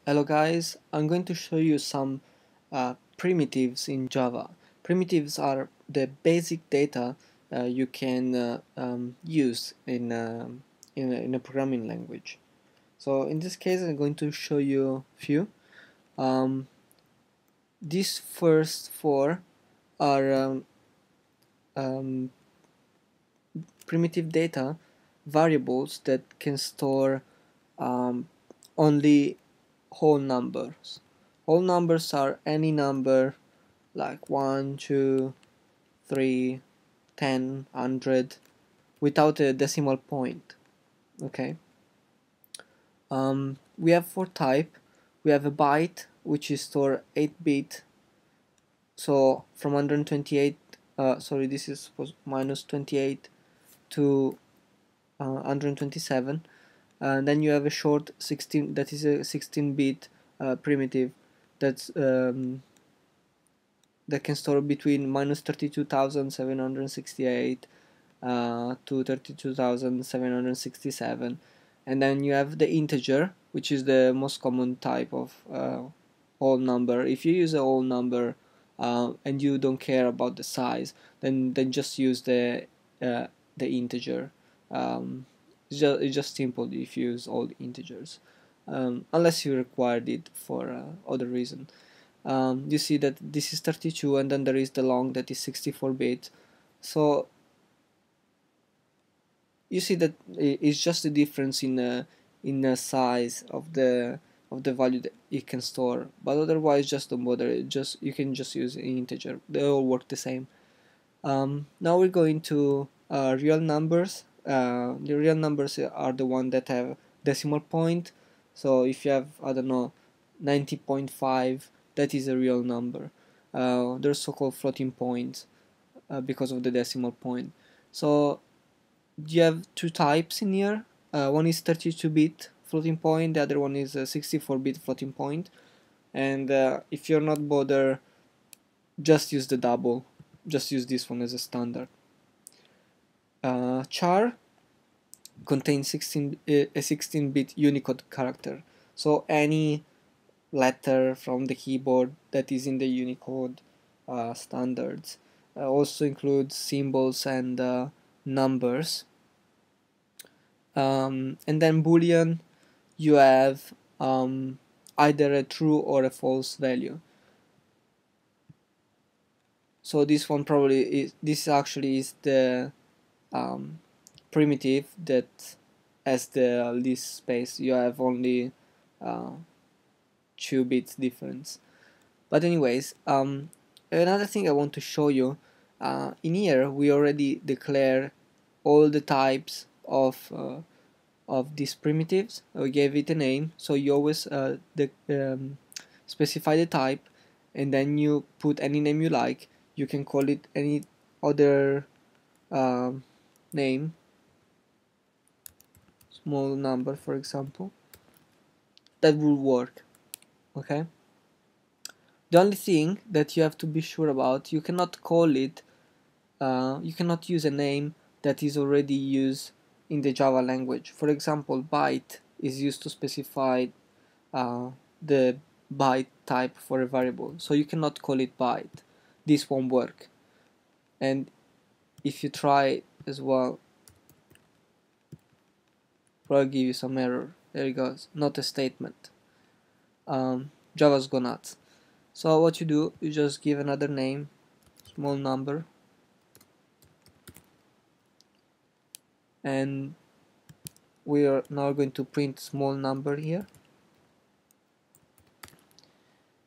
Hello guys, I'm going to show you some primitives in Java. Primitives are the basic data you can use in a programming language. So in this case I'm going to show you a few. Um, these first four are um, primitive data variables that can store um, only whole numbers. Whole numbers are any number like 1, 2, 3, 10, 100 without a decimal point. Okay. We have for type. We have a byte which is store 8-bit. So from 128, sorry, this is minus 28 to 127. And then you have a short 16, that is a 16-bit primitive that's that can store between minus 32,768 to 32,767, and then you have the integer, which is the most common type of whole number. If you use a whole number and you don't care about the size, then just use the integer. It's just simple if you use all integers, unless you required it for other reason. You see that this is 32 and then there is the long that is 64-bit. So you see that it's just the difference in the size of the value that it can store, but otherwise just don't bother. You can just use an integer, they all work the same. Now we're going to real numbers. The real numbers are the one that have decimal point. So if you have, I don't know, 90.5, that is a real number. They're so-called floating points because of the decimal point. So you have two types in here. One is 32-bit floating point, the other one is a 64-bit floating point. And if you're not bothered, just use the double. Just use this one as a standard. Char contains a 16-bit Unicode character. So any letter from the keyboard that is in the Unicode standards also includes symbols and numbers. And then Boolean, you have either a true or a false value. So this one probably is, this actually is the primitive that has the least space. You have only 2 bits difference. But anyways, another thing I want to show you, in here we already declare all the types of these primitives. We gave it a name, so you always specify the type, and then you put any name you like. You can call it any other name, small number for example, that will work. Okay, the only thing that you have to be sure about, you cannot call it you cannot use a name that is already used in the Java language. For example, byte is used to specify the byte type for a variable, so you cannot call it byte. This won't work. And if you try as well, probably give you some error. There it goes, not a statement. Java's go nuts. So what you do, you just give another name, small number, and we are now going to print small number here.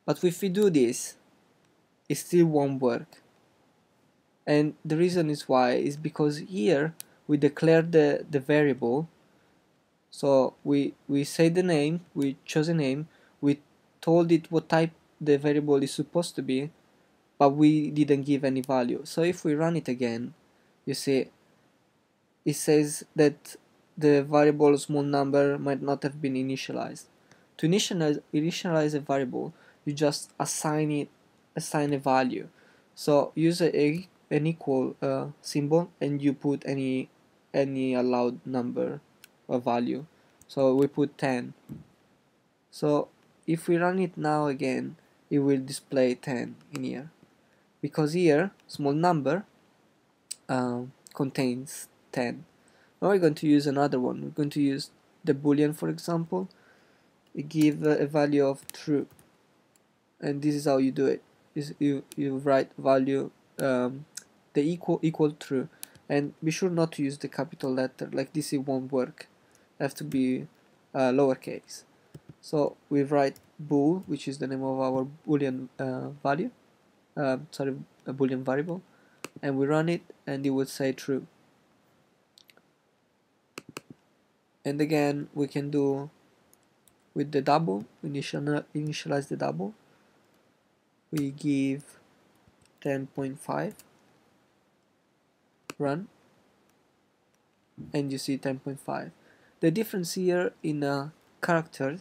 But if we do this, it still won't work. And the reason is why is because here we declare the variable. So we say the name, we chose a name, we told it what type the variable is supposed to be, but we didn't give any value. So if we run it again, you see it says that the variable small number might not have been initialized. To initialize a variable, you just assign a value. So use an equal symbol, and you put any allowed number or value. So we put 10. So if we run it now again, it will display 10 in here, because here small number contains 10. Now we're going to use another one. We're going to use the boolean, for example. We give a value of true, and this is how you do it. Is you write value the equal true, and be sure not to use the capital letter, like this it won't work. It have to be lowercase. So we write bool, which is the name of our boolean value, sorry, a boolean variable, and we run it, and it would say true. And again, we can do with the double, initialize the double. We give 10.5, run, and you see 10.5. The difference here in characters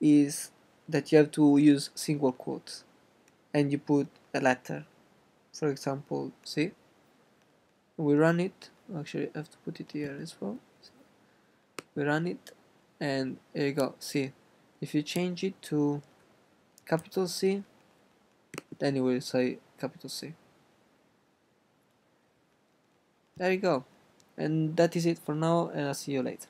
is that you have to use single quotes, and you put a letter, for example C. We run it, actually I have to put it here as well. We run it, and here you go, C. If you change it to capital C, then it will say capital C. There you go. And that is it for now, and I'll see you later.